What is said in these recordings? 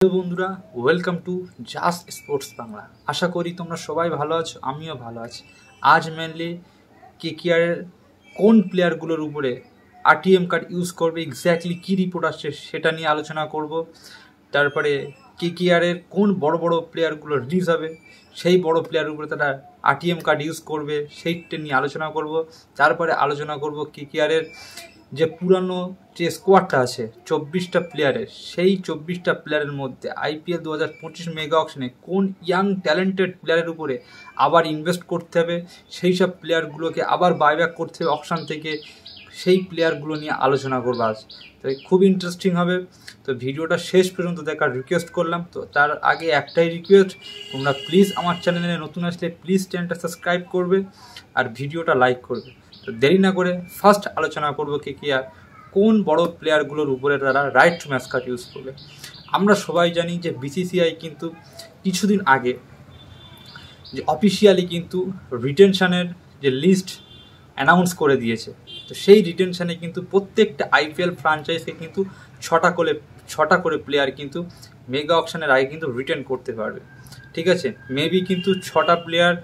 Hello বন্ধুরা, welcome to just sports Bangla. আশা করি তোমরা সবাই ভালো আছো, আমিও ভালো আছি। আজ মেনলি কেকেআরের কোন প্লেয়ারগুলোর উপরে আরটিএম কার্ড ইউজ করবে, এক্স্যাক্টলি কী রিপোর্ট আসছে সেটা নিয়ে আলোচনা করব। তারপরে কেকেআরের কোন বড় বড় প্লেয়ারগুলো রিলিজ হবে, সেই বড় প্লেয়ারের উপরে তারা আরটিএম কার্ড ইউজ করবে সেইটা নিয়ে আলোচনা করব। তারপরে আলোচনা করব কেকেআরের যে পুরানো যে স্কোয়াডটা আছে 24টা প্লেয়ারের, সেই 24টা প্লেয়ারের মধ্যে আইপিএল 2025 মেগা অকশনে কোন ইয়াং ট্যালেন্টেড প্লেয়ারের উপরে আবার ইনভেস্ট করতে হবে, সেই সব প্লেয়ারগুলোকে আবার বাইব্যাক করতে হবে অকশন থেকে, সেই প্লেয়ারগুলো নিয়ে আলোচনা করবো আজ। তো খুব ইন্টারেস্টিং হবে, তো ভিডিওটা শেষ পর্যন্ত দেখার রিকোয়েস্ট করলাম। তো তার আগে একটাই রিকোয়েস্ট, তোমরা প্লিজ আমার চ্যানেলে নতুন আসলে প্লিজ চ্যানেলটা সাবস্ক্রাইব করবে আর ভিডিওটা লাইক করবে। তো দেরি না করে ফার্স্ট আলোচনা করবো কেকেআর কোন বড় প্লেয়ারগুলোর উপরে তারা right to match card use করবে। আমরা সবাই জানি যে বিসিসিআই কিন্তু কিছুদিন আগে যে অফিসিয়ালি কিন্তু রিটেনশনের যে লিস্ট অ্যানাউন্স করে দিয়েছে। তো সেই রিটেনশনে কিন্তু প্রত্যেকটা আইপিএল ফ্র্যাঞ্চাইজকে কিন্তু ছটা করে প্লেয়ার কিন্তু মেগা অকশনের আগে কিন্তু রিটেন করতে পারবে। ঠিক আছে, মেবি কিন্তু 6টা প্লেয়ার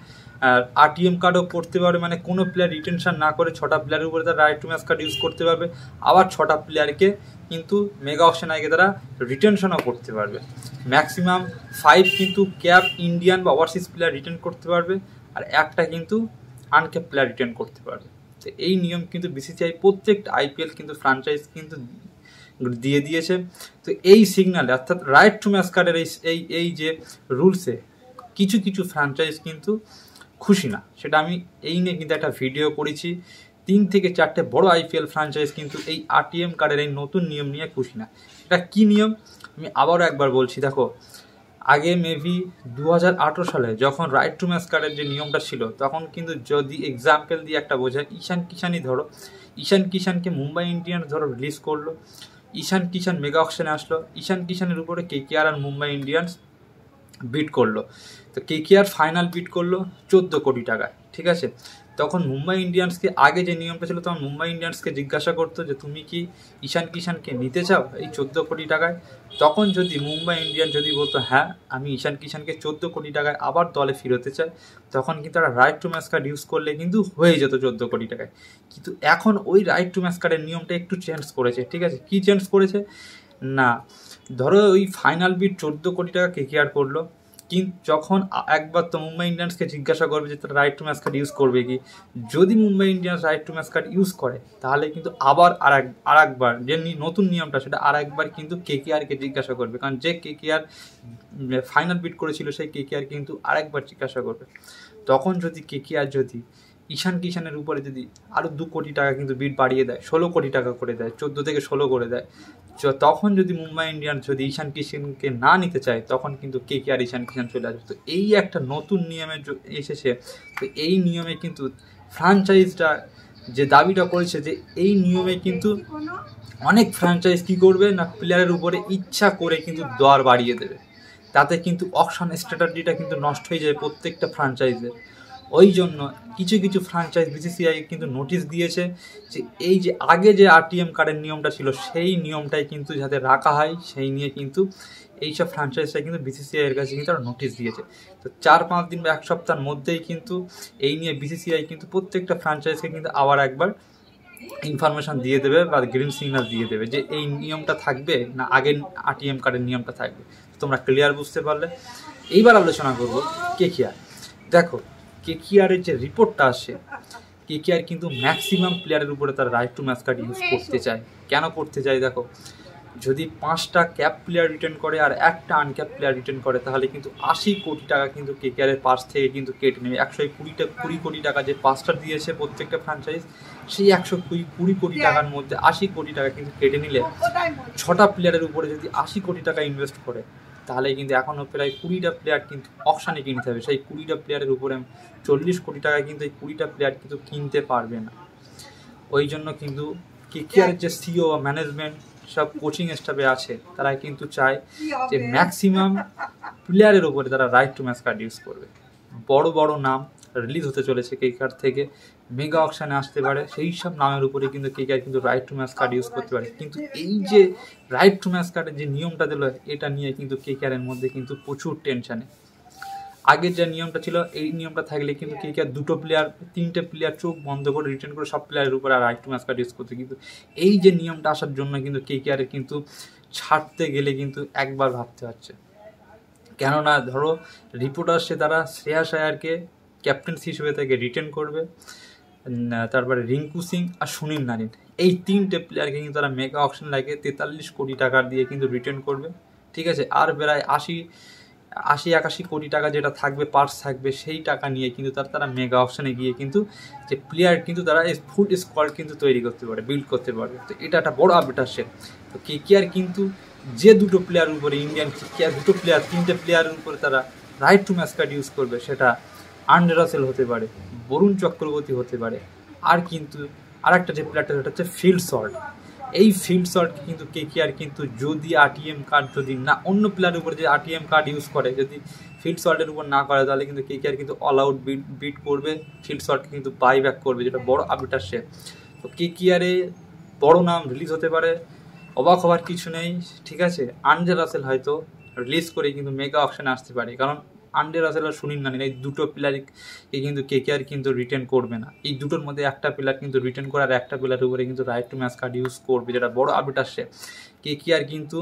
আরটিএম কার্ডও করতে পারবে, মানে কোনো প্লেয়ার রিটেনশন না করে 6টা প্লেয়ারের উপরে তারা right to match card use করতে পারবে। আবার 6টা প্লেয়ারকে কিন্তু মেগা অকশন আগে তারা রিটেনশনও করতে পারবে। ম্যাক্সিমাম 5 কিন্তু ক্যাপ ইন্ডিয়ান বা ওভারসিজ প্লেয়ার রিটেন করতে পারবে, আর একটা কিন্তু আনক্যাপ প্লেয়ার রিটেন করতে পারবে। তো এই নিয়ম কিন্তু বিসিসিআই প্রত্যেকটা আইপিএল কিন্তু ফ্র্যাঞ্চাইজ কিন্তু দিয়ে দিয়েছে। তো এই সিগনালে অর্থাৎ রাইট টু ম্যাচ কার্ডের এই যে রুলসে কিছু কিছু ফ্র্যাঞ্চাইজ কিন্তু খুশি না। সেটা আমি এই নিয়ে কিন্তু একটা ভিডিও করেছি। 3 থেকে 4টে বড় আইপিএল ফ্র্যাঞ্চাইজ কিন্তু এই আরটিএম কার্ডের এই নতুন নিয়ম নিয়ে খুশি না। এটা কী নিয়ম আমি আবারও একবার বলছি। দেখো, আগে মেবি 2018 সালে যখন রাইট টু ম্যাচ কার্ডের যে নিয়মটা ছিল, তখন কিন্তু যদি এক্সাম্পল দিয়ে একটা বোঝায়, ঈশান কিষানই ধরো, ঈশান কিষানকে মুম্বাই ইন্ডিয়ান্স ধরো রিলিজ করলো, ঈশান কিষান মেগা অকশনে আসলো, ঈশান কিষানের উপরে কেকেআর আর মুম্বাই ইন্ডিয়ান্স বিট করলো। তো কেকেআর ফাইনাল বিট করলো 14 কোটি টাকায়। ঠিক আছে, তখন মুম্বাই ইন্ডিয়ান্সকে আগে যে নিয়মটা ছিল, তখন মুম্বাই ইন্ডিয়ান্সকে জিজ্ঞাসা করতো যে তুমি কি ঈশান কিষানকে নিতে চাও এই 14 কোটি টাকায়। তখন যদি মুম্বাই ইন্ডিয়ান্স যদি বলতো হ্যাঁ আমি ঈশান কিষানকে 14 কোটি টাকায় আবার দলে ফিরতে চাই, তখন কিন্তু তারা right to match card use করলে কিন্তু হয়ে যেত 14 কোটি টাকায়। কিন্তু এখন ওই রাইট টু ম্যাচ কার্ডের নিয়মটা একটু চেঞ্জ করেছে। ঠিক আছে, কী চেঞ্জ করেছে না, ধরো ওই ফাইনাল বিট 14 কোটি টাকা কেকেআর করলো, কিন্তু যখন একবার তো মুম্বাই ইন্ডিয়ান্সকে জিজ্ঞাসা করবে যে তারা right to match card use করবে কি, যদি Mumbai Indians right to match card use করে, তাহলে কিন্তু আবার আর একবার যে নতুন নিয়মটা সেটা আর একবার কিন্তু কেকেআরকে জিজ্ঞাসা করবে, কারণ যে কেকেআর ফাইনাল বিট করেছিল সেই কেকেআর কিন্তু আরেকবার জিজ্ঞাসা করবে। তখন যদি কেকেআর যদি ঈশান কিষানের উপরে যদি আরও 2 কোটি টাকা কিন্তু বিট বাড়িয়ে দেয়, 16 কোটি টাকা করে দেয়, 14 থেকে 16 করে দেয়, তখন যদি মুম্বাই ইন্ডিয়ান্স যদি ঈশান কিষানকে না নিতে চায়, তখন কিন্তু কেকেআর ঈশান কিষান চলে আসবে। তো এই একটা নতুন নিয়মে এসেছে। তো এই নিয়মে কিন্তু ফ্র্যাঞ্চাইজটা যে দাবিটা করেছে যে এই নিয়মে কিন্তু অনেক ফ্র্যাঞ্চাইজ কী করবে না, প্লেয়ারের উপরে ইচ্ছা করে কিন্তু দর বাড়িয়ে দেবে, তাতে কিন্তু অকশন স্ট্র্যাটেজিটা কিন্তু নষ্ট হয়ে যায় প্রত্যেকটা ফ্র্যাঞ্চাইজের। ওই জন্য কিছু কিছু ফ্র্যাঞ্চাইজ বিসিসিআই কিন্তু নোটিশ দিয়েছে যে এই যে আগে যে আরটিএম কার্ডের নিয়মটা ছিল সেই নিয়মটাই কিন্তু যাতে রাখা হয়, সেই নিয়ে কিন্তু এইসব ফ্র্যাঞ্চাইজটা কিন্তু বিসিসিআইয়ের কাছে কিন্তু তারা নোটিশ দিয়েছে। তো 4-5 দিন বা 1 সপ্তাহের মধ্যেই কিন্তু এই নিয়ে বিসিসিআই কিন্তু প্রত্যেকটা ফ্র্যাঞ্চাইজকে কিন্তু আবার একবার ইনফরমেশান দিয়ে দেবে বা গ্রিন সিগন্যাল দিয়ে দেবে যে এই নিয়মটা থাকবে না আগের আরটিএম কার্ডের নিয়মটা থাকবে। তোমরা ক্লিয়ার বুঝতে পারলে। এইবার আলোচনা করবো কেকেআর। দেখো, কেকেআরের যে রিপোর্টটা আসে, কেকেআর কিন্তু ম্যাক্সিমাম প্লেয়ারের উপরে তার right to match card use করতে চায়। কেন করতে চায় দেখো, যদি 5টা ক্যাপ প্লেয়ার রিটার্ন করে আর একটা আনক্যাপ প্লেয়ার রিটার্ন করে, তাহলে কিন্তু 80 কোটি টাকা কিন্তু কেকেআরের পাশ থেকে কিন্তু কেটে নেবে। 120 কোটি টাকা যে পাঁচটা দিয়েছে প্রত্যেকটা ফ্র্যাঞ্চাইজ, সেই 120 কোটি টাকার মধ্যে 80 কোটি টাকা কিন্তু কেটে নিলে 6টা প্লেয়ারের উপরে যদি 80 কোটি টাকা ইনভেস্ট করে, তাহলে কিন্তু এখনও প্রায় 20টা প্লেয়ার কিন্তু অকশানে কিনতে হবে। সেই 20টা প্লেয়ারের উপরে 40 কোটি টাকা কিন্তু এই 20টা প্লেয়ার কিন্তু কিনতে পারবে না। ওই জন্য কিন্তু কেকেআরের যে সিও বা ম্যানেজমেন্ট সব কোচিং স্টাফে আছে, তারা কিন্তু চায় যে ম্যাক্সিমাম প্লেয়ারের উপরে তারা right to match card use করবে। বড় বড় নাম রিলিজ হতে চলেছে কেকেআর থেকে, মেগা অকশানে আসতে পারে, সেই সব নামের উপরে কিন্তু কেকেআর কিন্তু right to match card use করতে পারে। কিন্তু এই যে রাইট টু ম্যাচ কার্ডের যে নিয়মটা দিল, এটা নিয়ে কিন্তু কেকেআরের মধ্যে কিন্তু প্রচুর টেনশানে। আগের যে নিয়মটা ছিল, এই নিয়মটা থাকলে কিন্তু কেকেআর তিনটে প্লেয়ার চোখ বন্ধ করে রিটার্ন করে সব প্লেয়ারের উপরে আর right to match card use করতে। কিন্তু এই যে নিয়মটা আসার জন্য কিন্তু কেকেআরের কিন্তু ছাড়তে গেলে কিন্তু একবার ভাবতে হচ্ছে। কেননা ধরো রিপোর্টার্সে তারা শ্রেয়াস আয়ারকে ক্যাপ্টেন্সি হিসেবে তাকে রিটেন করবে, তারপরে রিঙ্কু সিং আর সুনীল নারিন, এই তিনটে প্লেয়ারকে কিন্তু তারা মেগা অকশন লাগে 43 কোটি টাকা দিয়ে কিন্তু রিটেন করবে। ঠিক আছে, আর প্রায় 81 কোটি টাকা যেটা থাকবে, পার্স থাকবে, সেই টাকা নিয়ে কিন্তু তারা মেগা অপশানে গিয়ে কিন্তু যে প্লেয়ার কিন্তু তারা এই ফুল স্কোয়াড কিন্তু তৈরি করতে পারে, বিল্ড করতে পারবে। তো এটা একটা বড় আপডেট আসছে। তো কেকেআর কিন্তু যে দুটো প্লেয়ারের উপরে ইন্ডিয়ান কেকেআর তিনটে প্লেয়ারের উপরে তারা right to match card use করবে, সেটা আন্ডে রাসেল হতে পারে, বরুণ চক্রবর্তী হতে পারে, আর কিন্তু আরেকটা যে প্লেয়ারটা সেটা হচ্ছে ফিল্ড শট। এই ফিল্ড শটকে কিন্তু কেকেআর কিন্তু যদি আরটিএম কার্ড যদি না অন্য প্লেয়ারের উপরে যে আরটিএম কার্ড ইউজ করে, যদি ফিল্ড শটের উপর না করে, তাহলে কিন্তু কেকেআর কিন্তু অল আউট বিট করবে, ফিল্ড শটকে কিন্তু বাই ব্যাক করবে, যেটা বড় আপডেট আসছে। তো কেকেআরে বড় নাম রিলিজ হতে পারে, অবাক হওয়ার কিছু নেই। ঠিক আছে, আন্ডে রাসেল হয়তো রিলিজ করে কিন্তু মেগা অপশানে আসতে পারে, কারণ আন্ডে রাসেল আর সুনীল নারিন এই দুটো প্লেয়ারকে কিন্তু কেকেআর কিন্তু রিটেন করবে না। এই দুটোর মধ্যে একটা প্লেয়ার কিন্তু রিটেন করে আর একটা প্লেয়ারের উপরে কিন্তু right to match card use করবে, যেটা বড় আপডেট আসছে। কেকেআর কিন্তু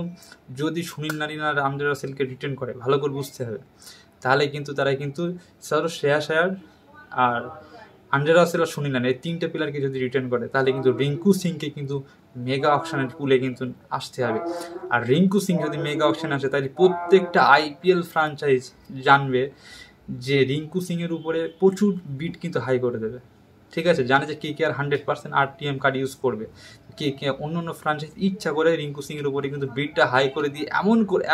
যদি সুনীল নারিন আর আন্ডে রাসেলকে রিটেন করে, ভালো করে বুঝতে হবে, তাহলে কিন্তু তারা কিন্তু শ্রেয়াস আয়ার আর আন্ডে রাসেল আর সুনীল নারিন এই তিনটে প্লেয়ারকে যদি রিটেন করে, তাহলে কিন্তু রিঙ্কু সিংকে কিন্তু মেগা অকশনের পুলে কিন্তু আসতে হবে। আর রিঙ্কু সিং যদি মেগা অকশনে আসে, তাহলে প্রত্যেকটা আইপিএল ফ্রাঞ্চাইজ জানবে যে রিঙ্কু সিংয়ের উপরে প্রচুর বিট কিন্তু হাই করে দেবে। ঠিক আছে, জানে যে কেকেআর 100% আরটিএম কার্ড ইউজ করবে। অন্য অন্য ফ্রাঞ্চাইজ ইচ্ছা করে রিঙ্কু সিংয়ের উপরে কিন্তু বিটটা হাই করে দিয়ে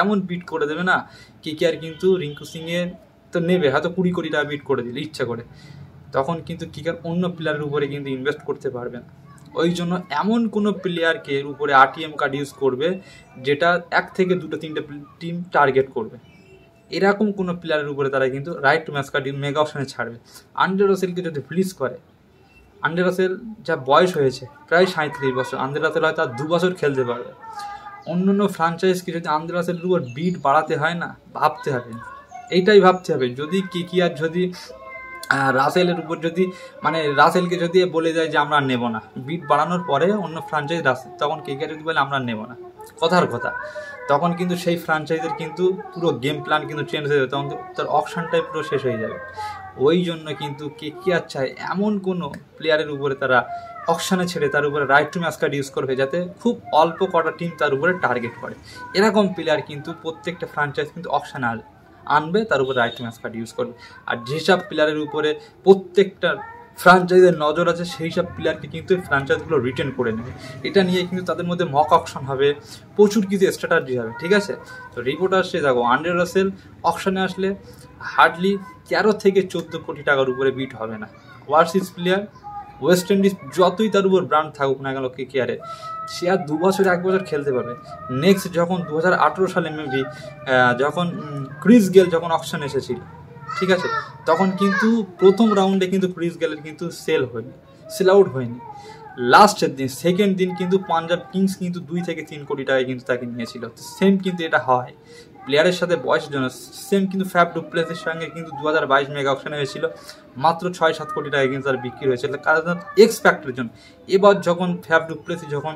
এমন বিট করে দেবে না, কেকেআর কিন্তু রিঙ্কু সিংয়ের তো নেবে হয়তো 20 কোটি টাকা বিট করে দিলে ইচ্ছা করে, তখন কিন্তু কেকেআর অন্য প্লেয়ারের উপরে কিন্তু ইনভেস্ট করতে পারবে না। ওই জন্য এমন কোনো প্লেয়ারকে উপরে আরটিএম কার্ড ইউজ করবে যেটা 1 থেকে 2 3টে টিম টার্গেট করবে, এরকম কোনো প্লেয়ারের উপরে তারা কিন্তু right to match card mega অপশানে ছাড়বে। আন্ডে রাসেলকে যদি রিলিজ করে, আন্ডে রাসেল যা বয়স হয়েছে প্রায় 37 বছর, আন্ডে রাসেল হয়তো আর 2 বছর খেলতে পারবে। অন্য অন্য ফ্রাঞ্চাইজকে যদি আন্ডে রাসেলের উপর বিট বাড়াতে হয় না, ভাবতে হবে, এইটাই ভাবতে হবে। যদি কেকেআর যদি রাসেলের উপর যদি রাসেলকে যদি বলে যায় যে আমরা নেব না, বিট বাড়ানোর পরে অন্য ফ্রাঞ্চাইজ রাসেল, তখন কেকেআর যদি বলে আমরা নেব না, কথার কথা, তখন কিন্তু সেই ফ্রাঞ্চাইজের কিন্তু পুরো গেম প্ল্যান কিন্তু চেঞ্জ হয়ে যাবে, তখন তার অপশানটাই পুরো শেষ হয়ে যাবে। ওই জন্য কিন্তু কেকেআর চায় এমন কোনো প্লেয়ারের উপরে তারা অকশানে ছেড়ে তার উপরে right to match card use করবে, যাতে খুব অল্প কটা টিম তার উপরে টার্গেট করে। এরকম প্লেয়ার কিন্তু প্রত্যেকটা ফ্রাঞ্চাইজ কিন্তু অকশানে আনবে, তার উপরে right to match card use করবে। আর যেসব প্লেয়ারের উপরে প্রত্যেকটা ফ্রাঞ্চাইজের নজর আছে, সেই সব প্লেয়ারকে কিন্তু ফ্রাঞ্চাইজগুলো রিটেন করে নেবে। এটা নিয়ে কিন্তু তাদের মধ্যে মক অকশন হবে, প্রচুর কিছু স্ট্র্যাটাজি হবে। ঠিক আছে, তো রিপোর্ট আসছে দেখো, আন্ডে রাসেল অকশনে আসলে হার্ডলি 13 থেকে 14 কোটি টাকার উপরে বিট হবে না। ওভারসিজ প্লেয়ার, ওয়েস্ট ইন্ডিজ যতই তার উপর ব্র্যান্ড থাকুক না কেন কেকেআরে, সে আর 2 বছর 1 বছর খেলতে পারবে। নেক্সট যখন 2018 সালে মেবি যখন ক্রিস গেল যখন অকশন এসেছিল, ঠিক আছে, তখন কিন্তু প্রথম রাউন্ডে কিন্তু ক্রিস গেলের কিন্তু সেল আউট হয়নি। লাস্টের দিন সেকেন্ড দিন কিন্তু পাঞ্জাব কিংস কিন্তু 2 থেকে 3 কোটি টাকায় কিন্তু তাকে নিয়েছিল। সেম কিন্তু এটা হয় প্লেয়ারের সাথে বয়সের জন্য। সেম কিন্তু ফ্যাফ ডু প্লেসের সঙ্গে কিন্তু 2022 মেগা অকশনে হয়েছিল, মাত্র 6-7 কোটি টাকায় কিন্তু তার বিক্রি হয়েছিল, কারণ এক্স ফ্যাক্টরের জন্য। এবার যখন ফ্যাফ ডু প্লেসি যখন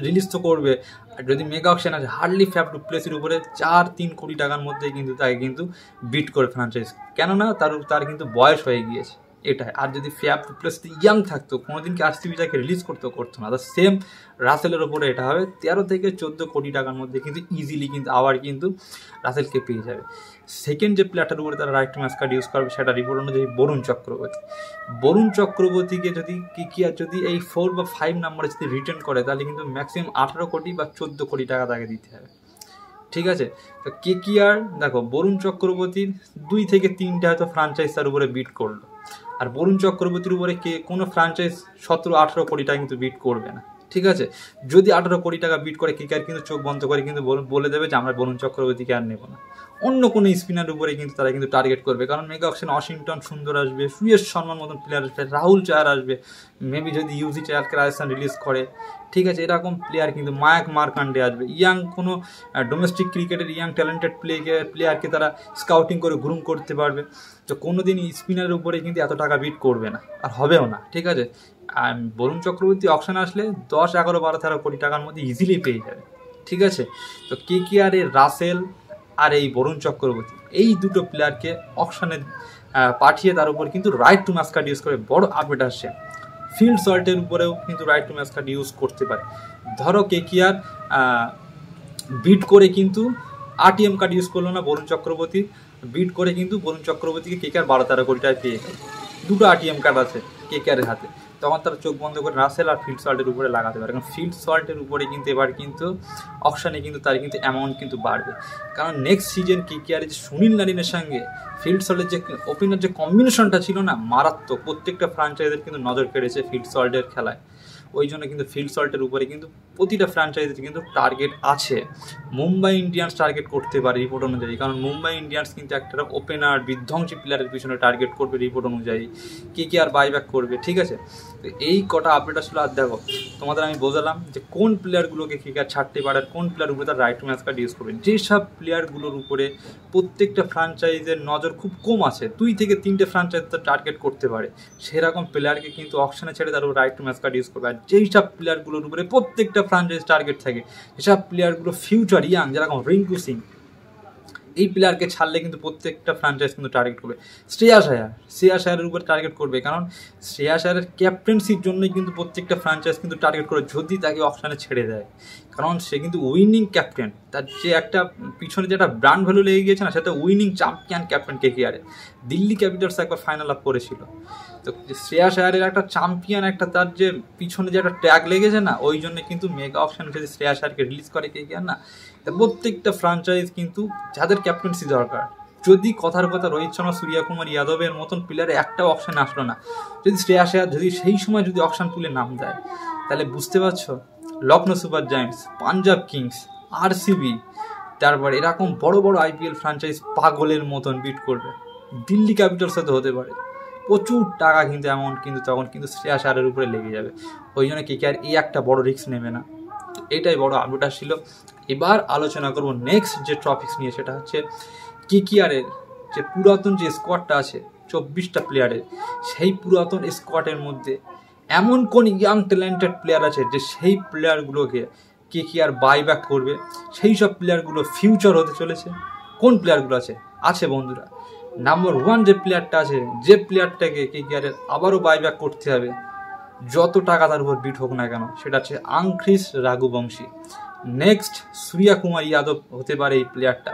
রিলিজ তো করবে, আর যদি মেগা অকশন আছে, হার্ডলি ফ্যাফ ডু প্লেসের উপরে 4-3 কোটি টাকার মধ্যে কিন্তু তাকে কিন্তু বিট করে ফ্রাঞ্চাইজ, কেননা তার কিন্তু বয়স হয়ে গিয়েছে এটাই। আর যদি ফ্যাফ ডু প্লেস ইয়াং থাকতো, কোনোদিনকে আরসিবি তাকে রিলিজ করতো না। সেম রাসেলের ওপরে এটা হবে, 13 থেকে 14 কোটি টাকার মধ্যে কিন্তু ইজিলি কিন্তু আবার কিন্তু রাসেলকে পেয়ে যাবে। সেকেন্ড যে প্লেয়ারটার উপরে তারা right to match card use করবে, সেটা রিপোর্ট অনুযায়ী বরুণ চক্রবর্তীকে যদি কেকেআর যদি এই 4 বা 5 নাম্বারে যদি রিটার্ন করে, তাহলে কিন্তু ম্যাক্সিমাম 18 কোটি বা 14 কোটি টাকা তাকে দিতে হবে। ঠিক আছে, তো কেকেআর দেখো, বরুণ চক্রবর্তীর 2 থেকে 3টে হয়তো ফ্রাঞ্চাইজ তার উপরে বিট করলো, আর বরুণ চক্রবর্তীর উপরে কোনো ফ্রাঞ্চাইজ 17-18 কোটি টাকা কিন্তু বিট করবে না। ঠিক আছে, যদি 18 কোটি টাকা বিট করে কেকেআর কিন্তু চোখ বন্ধ করে কিন্তু বলে দেবে যে আমরা বরুণ চক্রবর্তীকে আর নেবো না, অন্য কোনো স্পিনার উপরে কিন্তু তারা কিন্তু টার্গেট করবে। কারণ মেগা অকশনে ওয়াশিংটন সুন্দর আসবে, সুয়েশ শর্মার মতন প্লেয়ার আসবে, রাহুল চাহার আসবে, মেবি যদি ইউজি চাহারকে রাজস্থান রিলিজ করে, ঠিক আছে, এরকম প্লেয়ার কিন্তু মায়াক মার্কান্ডে আসবে, ইয়াং কোনো ডোমেস্টিক ক্রিকেটের ইয়াং ট্যালেন্টেড প্লেয়ারকে তারা স্কাউটিং করে গ্রুম করতে পারবে। তো কোনো দিন স্পিনারের উপরে কিন্তু এত টাকা বিট করবে না, আর হবেও না, ঠিক আছে। আর বরুণ চক্রবর্তী অকশন আসলে 10, 11, 12, 13 কোটি টাকার মধ্যে ইজিলি পেয়ে যাবে, ঠিক আছে। তো কেকেআর এর রাসেল আর এই বরুণ চক্রবর্তী এই দুটো প্লেয়ারকে অকশনে পাঠিয়ে তার উপর কিন্তু right to match card use করে বড় আপডেট আসছে। ফিল্ড সল্টের উপরেও কিন্তু right to match card use করতে পারে। ধরো কেকেআর বিট করে কিন্তু আরটিএম কার্ড ইউজ করলো না বরুণ চক্রবর্তী, বিট করে কিন্তু বরুণ চক্রবর্তীকে কেকেআর 12-13 কোটি টাকা পেয়ে গেল, দুটো আরটিএম কার্ড আছে কেকেআরের হাতে, তখন তারা চোখ বন্ধ করে রাসেল আর ফিল্ড সল্টের উপরে লাগাতে পারে। কারণ ফিল্ড সল্টের উপরে কিন্তু এবার কিন্তু অকশনে কিন্তু তার কিন্তু অ্যামাউন্ট কিন্তু বাড়বে। কারণ নেক্সট সিজন কেকেআরের যে সুনীল নারিনের সঙ্গে ফিল্ড সল্টের যে ওপেনার যে কম্বিনেশনটা ছিল না মারাত্মক, প্রত্যেকটা ফ্র্যাঞ্চাইজের কিন্তু নজর কেড়েছে ফিল্ড সল্টের খেলায়। ওই জন্য কিন্তু ফিল্ড সল্টের উপরে কিন্তু প্রতিটা ফ্র্যাঞ্চাইজির কিন্তু টার্গেট আছে। মুম্বাই ইন্ডিয়ান্স টার্গেট করতে পারে রিপোর্ট অনুযায়ী, কারণ মুম্বাই ইন্ডিয়ান্স কিন্তু একটা ওপেনার বিধ্বংসী প্লেয়ারের পিছনে টার্গেট করবে রিপোর্ট অনুযায়ী, কেকেআর বাইব্যাক করবে, ঠিক আছে। তো এই কটা আপডেট আসলে আর দেখো তোমাদের আমি বোঝালাম যে কোন প্লেয়ারগুলোকে কেকেআর ছাড়তে পারে আর কোন প্লেয়ার উপরে তার right to match card use করবে। যেসব প্লেয়ারগুলোর উপরে প্রত্যেকটা ফ্র্যাঞ্চাইজের নজর খুব কম আছে, 2 থেকে 3টে ফ্র্যাঞ্চাইজ তার টার্গেট করতে পারে, সেরকম প্লেয়ারকে কিন্তু অকশনে ছেড়ে তার উপর right to match card use করবে। আর যেই সব প্লেয়ারগুলোর উপরে প্রত্যেকটা ফ্র্যাঞ্চাইজ টার্গেট থাকে, যেসব প্লেয়ারগুলো ফিউচার ইয়াং, যেরকম রিঙ্কু সিং, এই প্লেয়ারকে ছাড়লে কিন্তু প্রত্যেকটা ফ্র্যাঞ্চাইজ কিন্তু টার্গেট করবে। শ্রেয়াস আয়ারের উপর টার্গেট করবে, কারণ শ্রেয়াস আয়ারের ক্যাপ্টেন্সির জন্যই কিন্তু প্রত্যেকটা ফ্র্যাঞ্চাইজ কিন্তু টার্গেট করে যদি তাকে অকশনে ছেড়ে দেয়, কারণ সে কিন্তু উইনিং ক্যাপ্টেন, তার যে একটা পিছনে যে একটা ব্র্যান্ড ভ্যালু লেগে গিয়েছে না, সেটা উইনিং চ্যাম্পিয়ন ক্যাপ্টেন কেকেআরে। দিল্লি ক্যাপিটালস একবার ফাইনাল আপ করেছিল, তো শ্রেয়াস আয়ারের একটা চ্যাম্পিয়ন, একটা তার যে পিছনে যে একটা ট্যাগ লেগেছে না, ওই জন্য কিন্তু মেগা অকশন যদি শ্রেয়াস আয়ারকে রিলিজ করে কেকেআর না, প্রত্যেকটা ফ্র্যাঞ্চাইজ কিন্তু যাদের ক্যাপ্টেন্সি দরকার, যদি কথার কথা রোহিত শর্মা, সূর্যকুমার যাদবের মতন প্লেয়ারে একটা অপশানে আসলো না, যদি শ্রেয়াস আয়ার যদি সেই সময় যদি অকশন পুলে নাম দেয়, তাহলে বুঝতে পারছো Lucknow super giants, Punjab kings, RCB, তারপর এরকম বড় বড় আইপিএল ফ্র্যাঞ্চাইজ পাগলের মতন বিট করবে। দিল্লি ক্যাপিটালস সাথে হতে পারে, প্রচুর টাকা কিন্তু অ্যামাউন্ট কিন্তু তখন কিন্তু শ্রেয়াস আয়ারের উপরে লেগে যাবে। ওই জন্য কেকেআর এই একটা বড় রিস্ক নেবে না। এটাই বড় আপডেট ছিল। এবার আলোচনা করব নেক্সট যে টপিকস নিয়ে, সেটা হচ্ছে কেকেআরের যে পুরাতন যে স্কোয়াডটা আছে 24টা প্লেয়ারের, সেই পুরাতন স্কোয়াডের মধ্যে এমন কোন ইয়াং ট্যালেন্টেড প্লেয়ার আছে যে সেই প্লেয়ারগুলোকে কেকেআর বাইব্যাক করবে, সেই সব প্লেয়ারগুলো ফিউচার হতে চলেছে। কোন প্লেয়ারগুলো আছে বন্ধুরা, নাম্বার 1 যে প্লেয়ারটা আছে, যে প্লেয়ারটাকে কেকেআরের আবারও বাইব্যাক করতে হবে যত টাকা তার উপর বিট হোক না কেন, সেটা হচ্ছে আংক্রিস রাঘুবংশী। নেক্সট সূর্যকুমার যাদব হতে পারে এই প্লেয়ারটা,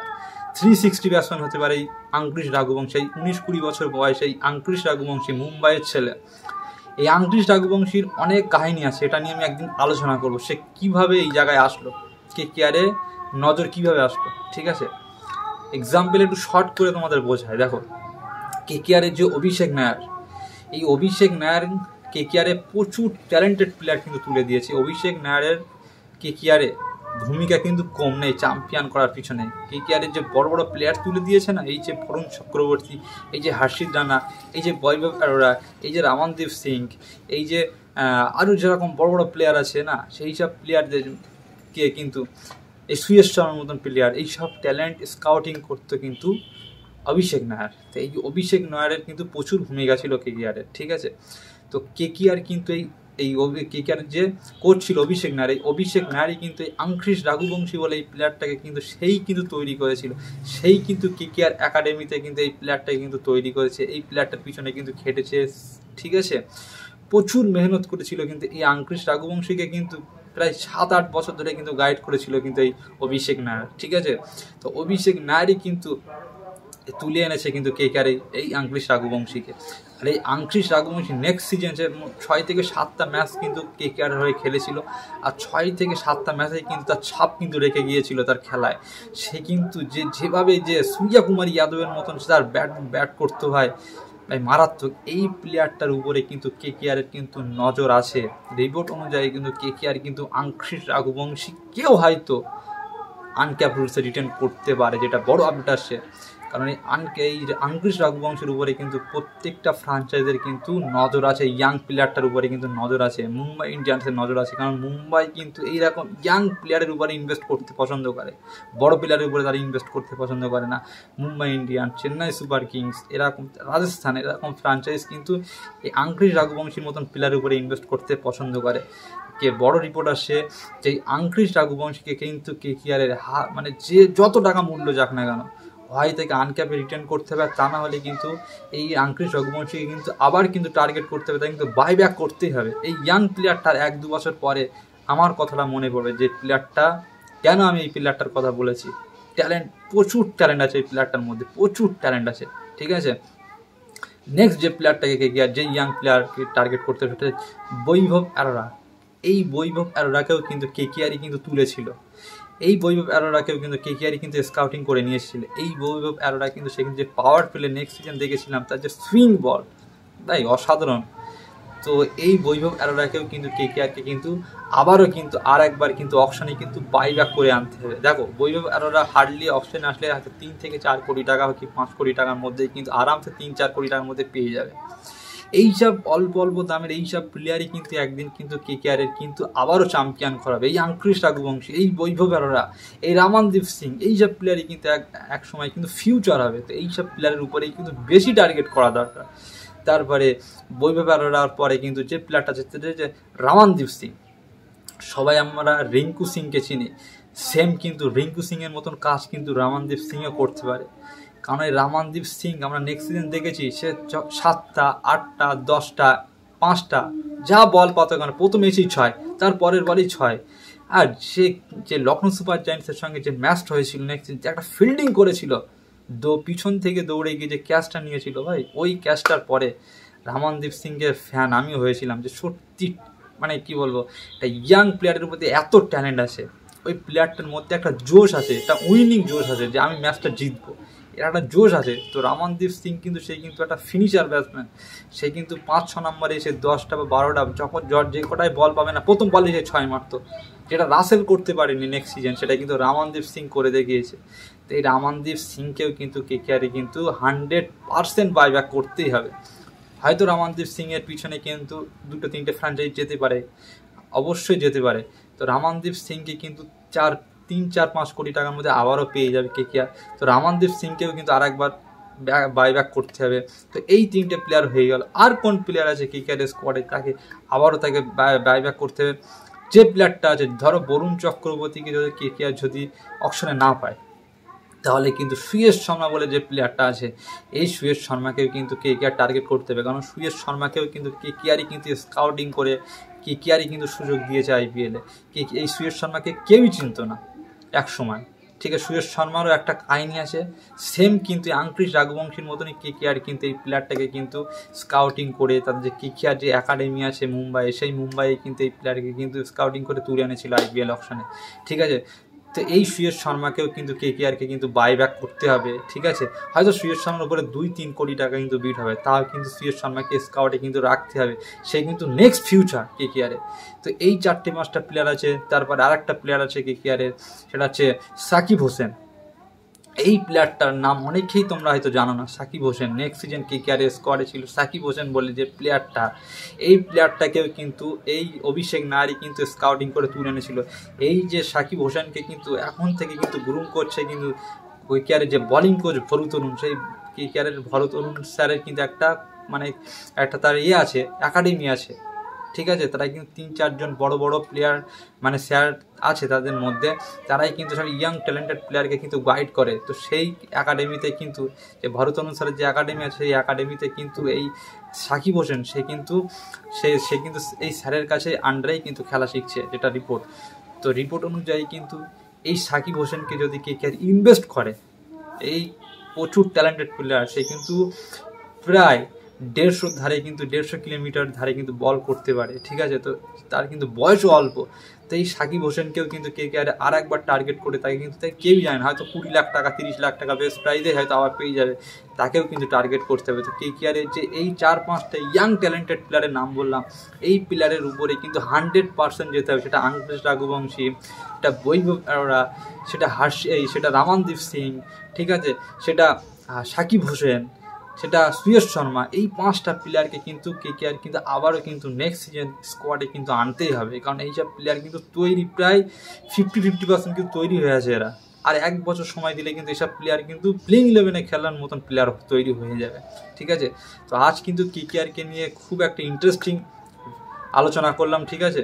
360 ব্যাটসম্যান হতে পারে এই আংক্রিস রাঘুবংশী। 19-20 বছর বয়সে এই আংক্রিস রাঘুবংশী মুম্বাইয়ের ছেলে। এই আংক্রিস রাঘুবংশীর অনেক কাহিনী আছে, এটা নিয়ে আমি একদিন আলোচনা করব, সে কিভাবে এই জায়গায় আসলো, কেকেআরে নজর কিভাবে আসলো, ঠিক আছে। এক্সাম্পল একটু শর্ট করে তোমাদের বোঝায়, দেখো কেকেআরের যে অভিষেক নায়ার, এই অভিষেক নায়ার কেকেআরে প্রচুর ট্যালেন্টেড প্লেয়ার কিন্তু তুলে দিয়েছে। অভিষেক নায়ারের কেকেআরে ভূমিকা কিন্তু কম নেই চ্যাম্পিয়ন করার পিছনে। কেকেআরের যে বড় বড় প্লেয়ার তুলে দিয়েছে না, এই যে বরুণ চক্রবর্তী, এই যে হর্ষিত রানা, এই যে বৈভব অরোরা, এই যে রমনদীপ সিং, এই যে আরও যেরকম বড় বড় প্লেয়ার আছে না, সেই সব প্লেয়ারদেরকে কিন্তু এই সুয়েশ শর্মার মতন প্লেয়ার, এই সব ট্যালেন্ট স্কাউটিং করতো কিন্তু অভিষেক নায়ার। তো এই অভিষেক নায়ারের কিন্তু প্রচুর ভূমিকা ছিল কেকেআরের, ঠিক আছে। তো কেকেআর কিন্তু এই কেকেআর যে কোচ ছিল অভিষেক নায়ার, এই অভিষেক নায়ারই কিন্তু এই আংক্রিস রাঘুবংশী বলে এই প্লেয়ারটাকে কিন্তু সেই কিন্তু তৈরি করেছিল, সেই কিন্তু কেকেআর একাডেমিতে কিন্তু এই প্লেয়ারটাকে কিন্তু তৈরি করেছে, এই প্লেয়ারটার পিছনে কিন্তু খেটেছে, ঠিক আছে, প্রচুর মেহনত করেছিল কিন্তু এই আংক্রিস রাঘুবংশীকে কিন্তু প্রায় 7-8 বছর ধরে কিন্তু গাইড করেছিল কিন্তু এই অভিষেক নায়ার, ঠিক আছে। তো অভিষেক নায়ারই কিন্তু তুলে এনেছে কিন্তু কেকেআর এই আংক্রিস রাঘুবংশীকে। আর এই আংক্রিস রাঘুবংশী নেক্সট সিজন 6 থেকে 7টা ম্যাচ কিন্তু কেকেআর হয়ে খেলেছিল, আর 6 থেকে 7টা ম্যাচে কিন্তু তার ছাপ কিন্তু রেখে গিয়েছিল তার খেলায়। সে কিন্তু যেভাবে যে সূর্যকুমার যাদবের মতন তার ব্যাট করতে হয়, ভাই মারাত্মক। এই প্লেয়ারটার উপরে কিন্তু কেকেআরের কিন্তু নজর আছে। রিপোর্ট অনুযায়ী কিন্তু কেকেআর কিন্তু আঙ্কিশ রঘুবংশীকেও হয়তো আনক্যাপ রুলসে রিটার্ন করতে পারে, যেটা বড় আপডেট আসছে। কারণ এই আঙ্কিশ রঘুবংশীর উপরে কিন্তু প্রত্যেকটা ফ্রাঞ্চাইজের কিন্তু নজর আছে, ইয়াং প্লেয়ারটার উপরে কিন্তু নজর আছে, মুম্বাই ইন্ডিয়ান্সের নজর আছে। কারণ মুম্বাই কিন্তু এইরকম ইয়াং প্লেয়ারের উপরে ইনভেস্ট করতে পছন্দ করে, বড় প্লেয়ারের উপরে তারা ইনভেস্ট করতে পছন্দ করে না। Mumbai Indians, Chennai super kings, এরকম রাজস্থান, এরকম ফ্রাঞ্চাইজ কিন্তু এই আঙ্কিশ রঘুবংশীর মতন প্লেয়ারের উপরে ইনভেস্ট করতে পছন্দ করে। বড় রিপোর্ট আসছে যে আঙ্কিশ রঘুবংশীকে কিন্তু কেকেআরের মানে যে যত টাকা মূল্য যাক না কেন হয় থেকে আনক্যাপে রিটার্ন করতে হবে। আর তা না হলে কিন্তু এই আঙ্কিশ রঘুবংশীকে কিন্তু আবার কিন্তু টার্গেট করতে হবে, তাই কিন্তু বাইব্যাক করতেই হবে। এই ইয়াং প্লেয়ারটার 1-2 বছর পরে আমার কথাটা মনে পড়বে যে প্লেয়ারটা কেন আমি এই প্লেয়ারটার কথা বলেছি। ট্যালেন্ট, প্রচুর ট্যালেন্ট আছে এই প্লেয়ারটার মধ্যে, প্রচুর ট্যালেন্ট আছে। ঠিক আছে, নেক্সট যে প্লেয়ারটাকে কেকেআর যে ইয়াং প্লেয়ারকে টার্গেট করতে হবে সেটা বৈভব অরোরা। এই বৈভব অরোরাকেও কিন্তু কেকেআরই কিন্তু তুলেছিল, এই বৈভব অরোরাকেও কিন্তু কেকেআরই কিন্তু স্কাউটিং করে নিয়েছিল। এই বৈভব অরোরা কিন্তু সেখানে যে পাওয়ার প্লে নেক্সট সিজন দেখেছিলাম, তার যে সুইং বল তাই অসাধারণ। তো এই বৈভব অরোরাকেও কিন্তু কেকেআরকে কিন্তু আবারও কিন্তু আর একবার কিন্তু অকশনে কিন্তু বাইব্যাক করে আনতে হবে। দেখো বৈভব অরোরা হার্ডলি অকশনে আসলে হয়তো 3 থেকে 4 কোটি টাকা কি 5 কোটি টাকার মধ্যে কিন্তু আরামসে 3-4 কোটি টাকার মধ্যে পেয়ে যাবে। এইসব অল্প অল্প দামের এইসব প্লেয়ারই কিন্তু একদিন কিন্তু কেকেআরের কিন্তু আবারও চ্যাম্পিয়ন করাবে। এই আঙ্কিশ রঘুবংশী, এই বৈভব অরোরা, এই রামানদীপ সিং, এইসব প্লেয়ারই কিন্তু এক সময় কিন্তু ফিউচার হবে। তো এইসব প্লেয়ারের উপরেই কিন্তু বেশি টার্গেট করা দরকার। তারপরে বৈভব অরোরার পরে কিন্তু যে প্লেয়ারটা আছে যে রামানদীপ সিং, সবাই আমরা রিঙ্কু সিংকে চিনি, সেম কিন্তু রিঙ্কু সিংয়ের মতন কাজ কিন্তু রামানদীপ সিংও করতে পারে। কারণ এই রামানদীপ সিং আমরা নেক্সট সিজন দেখেছি সে 7টা 8টা 10টা 5টা যা বল পাতো, কারণ প্রথম এসেই 6, তার পরের বলেই 6। আর সে যে লখনৌ সুপার জায়ান্টসের সঙ্গে যে ম্যাচটা হয়েছিল নেক্সট সিজন, যে একটা ফিল্ডিং করেছিল, পিছন থেকে দৌড়ে গিয়ে যে ক্যাচটা নিয়েছিল ভাই, ওই ক্যাচটার পরে রামানদীপ সিংয়ের ফ্যান আমিও হয়েছিলাম। যে সত্যি মানে কি বলবো, একটা ইয়াং প্লেয়ারের মধ্যে এত ট্যালেন্ট আছে, ওই প্লেয়ারটার মধ্যে একটা জোশ আছে, একটা উইনিং জোশ আছে যে আমি ম্যাচটা জিতবো, এর একটা জোশ আছে। তো রামানদীপ সিং কিন্তু সে কিন্তু একটা ফিনিশার ব্যাটসম্যান। সে কিন্তু 5-6 নম্বরে এসে 10টা বা 12টা যখন যে কটায় বল পাবে না প্রথম বলে সে 6 মারতো, যেটা রাসেল করতে পারেনি নেক্সট সিজন, সেটা কিন্তু রামানদীপ সিং করে দেখিয়েছে। তো এই রামানদীপ সিংকেও কিন্তু কেকেআরে কিন্তু 100% বাইব্যাক করতেই হবে। হয়তো রামানদীপ সিংয়ের পিছনে কিন্তু 2-3টে ফ্র্যাঞ্চাইজ যেতে পারে, অবশ্যই যেতে পারে। তো রামানদীপ সিংকে কিন্তু 3-4-5 কোটি টাকার মধ্যে আবারও পেয়ে যাবে কেকেআর। তো রামানদীপ সিংকেও কিন্তু আর একবার বাইব্যাক করতে হবে। তো এই 3টে প্লেয়ার হয়ে গেল। আর কোন প্লেয়ার আছে কেকেআর স্কোয়াডে তাকে আবারও তাকে বাইব্যাক করতে হবে? যে প্লেয়ারটা আছে, ধরো বরুণ চক্রবর্তীকে যদি কেকেআর যদি অকশনে না পায়, তাহলে কিন্তু সুয়েশ শর্মা বলে যে প্লেয়ারটা আছে, এই সুয়েশ শর্মাকেও কিন্তু কেকেআর টার্গেট করতে হবে। কারণ সুয়েশ শর্মাকেও কিন্তু কেকেআরই কিন্তু স্কাউটিং করে কেকেআরই কিন্তু সুযোগ দিয়েছে আইপিএলে। এই সুয়েশ শর্মাকে কেউই চিনত না এক সময়। ঠিক আছে, সুয়েশ শর্মারও একটা কাহিনী আছে, সেম কিন্তু আঙ্কিশ রঘুবংশীর মতনই কেকেআর কিন্তু এই প্লেয়ারটাকে কিন্তু স্কাউটিং করে, তাদের যে কেকেআর যে একাডেমি আছে মুম্বাইয়ে, সেই মুম্বাইয়ে কিন্তু এই প্লেয়ারকে কিন্তু স্কাউটিং করে তুলে এনেছিল আইপিএল অকশনে। ঠিক আছে, তো এই সুয়েশ শর্মাকেও কিন্তু কেকেআরকে কিন্তু বাইব্যাক করতে হবে। ঠিক আছে, হয়তো সুয়েশ শর্মার উপরে 2-3 কোটি টাকা কিন্তু বিট হবে, তাও কিন্তু সুয়েশ শর্মাকে স্কাউটে কিন্তু রাখতে হবে। সে কিন্তু নেক্সট ফিউচার কেকেআরে। তো এই 4-5টা প্লেয়ার আছে। তারপরে আরেকটা প্লেয়ার আছে কেকেআরের, সেটা হচ্ছে সাকিব হোসেন। এই প্লেয়ারটার নাম অনেকেই তোমরা হয়তো জানো না। Shakib Hossain next season KKR স্কোয়াডে ছিল। সাকিব হোসেন বলে যে প্লেয়ারটা, এই প্লেয়ারটাকেও কিন্তু এই অভিষেক নায়ারি কিন্তু স্কাউটিং করে তুলে এনেছিল। এই যে সাকিব হোসেনকে কিন্তু এখন থেকে কিন্তু গ্রুম করছে কিন্তু কেকেআরের যে বোলিং কোচ ভরত অরুণ, সেই কেকেআরের ভরত অরুণ স্যারের কিন্তু একটা মানে একটা তার আছে, একাডেমি আছে। ঠিক আছে, তারা কিন্তু 3-4 জন বড় বড় প্লেয়ার মানে স্যার আছে তাদের মধ্যে, তারাই কিন্তু সব ইয়াং ট্যালেন্টেড প্লেয়ারকে কিন্তু গাইড করে। তো সেই একাডেমিতে কিন্তু যে ভরত অনুসারে যে একাডেমি আছে, সেই একাডেমিতে কিন্তু এই সাকিব হোসেন সে কিন্তু এই স্যারের কাছে আন্ডারেই কিন্তু খেলা শিখছে, যেটা রিপোর্ট। তো রিপোর্ট অনুযায়ী কিন্তু এই সাকিব হোসেনকে যদি কেকেআর ইনভেস্ট করে, এই প্রচুর ট্যালেন্টেড প্লেয়ার, সে কিন্তু প্রায় 150 ধারে কিন্তু 150 কিলোমিটার ধারে কিন্তু বল করতে পারে, ঠিক আছে। তো তার কিন্তু বয়সও অল্প, তো এই সাকিব হোসেনকেও কিন্তু KKR আর একবার টার্গেট করে তাকে কিন্তু তাই কেউই জানে না, হয়তো 20 লাখ টাকা 30 লাখ টাকা বেস্ট প্রাইজে হয়তো আবার পেয়ে যাবে, তাকেও কিন্তু টার্গেট করতে হবে। তো KKR যে এই 4-5টা ইয়াং ট্যালেন্টেড প্লেয়ারের নাম বললাম, এই প্লেয়ারের উপরে কিন্তু 100% যেতে হবে। সেটা আঙ্কুশ রঘুবংশী, সেটা বৈভব অরোরা, সেটা সেটা রামানদীপ সিং, ঠিক আছে, সেটা সাকিব হোসেন, সেটা সুয়েশ শর্মা, এই 5টা প্লেয়ারকে কিন্তু KKR কিন্তু আবারও কিন্তু নেক্সট সিজন স্কোয়াডে কিন্তু আনতেই হবে, কারণ এইসব প্লেয়ার কিন্তু তৈরি প্রায় 50% কিন্তু তৈরি হয়ে আছে এরা। আর 1 বছর সময় দিলে কিন্তু এইসব প্লেয়ার কিন্তু প্লেইং 11-এ খেলার মতন প্লেয়ার তৈরি হয়ে যাবে, ঠিক আছে। তো আজ কিন্তু KKRকে নিয়ে খুব একটা ইন্টারেস্টিং আলোচনা করলাম, ঠিক আছে।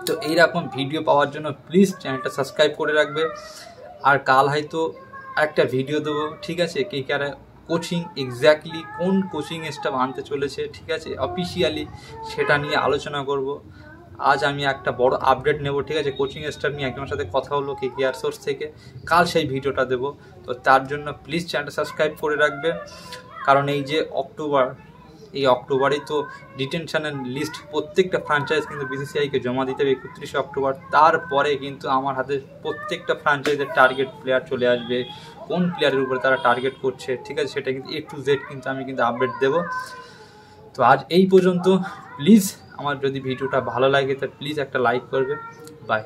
তো এইরকম ভিডিও পাওয়ার জন্য প্লিজ চ্যানেলটা সাবস্ক্রাইব করে রাখবে। আর কাল হয়তো একটা ভিডিও দেবো, ঠিক আছে, KKR কোচিং এক্স্যাক্টলি কোন কোচিং স্টাফ আনতে চলেছে, ঠিক আছে, অফিসিয়ালি সেটা নিয়ে আলোচনা করব। আজ আমি একটা বড় আপডেট নেব, ঠিক আছে, কোচিং স্টাফ নিয়ে একজনের সাথে কথা হলো KKR সোর্স থেকে, কাল সেই ভিডিওটা দেব। তো তার জন্য প্লিজ চ্যানেলটা সাবস্ক্রাইব করে রাখবে, কারণ এই যে এই অক্টোবরেই তো ডিটেনশনের লিস্ট প্রত্যেকটা ফ্র্যাঞ্চাইজ কিন্তু BCCIকে জমা দিতে হবে 31 অক্টোবর। তারপরে কিন্তু আমার হাতে প্রত্যেকটা ফ্র্যাঞ্চাইজের টার্গেট প্লেয়ার চলে আসবে, কোন প্লেয়ারের উপরে তারা টার্গেট করছে, ঠিক আছে, সেটা কিন্তু A to Z কিন্তু আমি কিন্তু আপডেট দেবো। তো আজ এই পর্যন্ত। প্লিজ আমার যদি ভিডিওটা ভালো লাগে তো প্লিজ একটা লাইক করবে। বাই।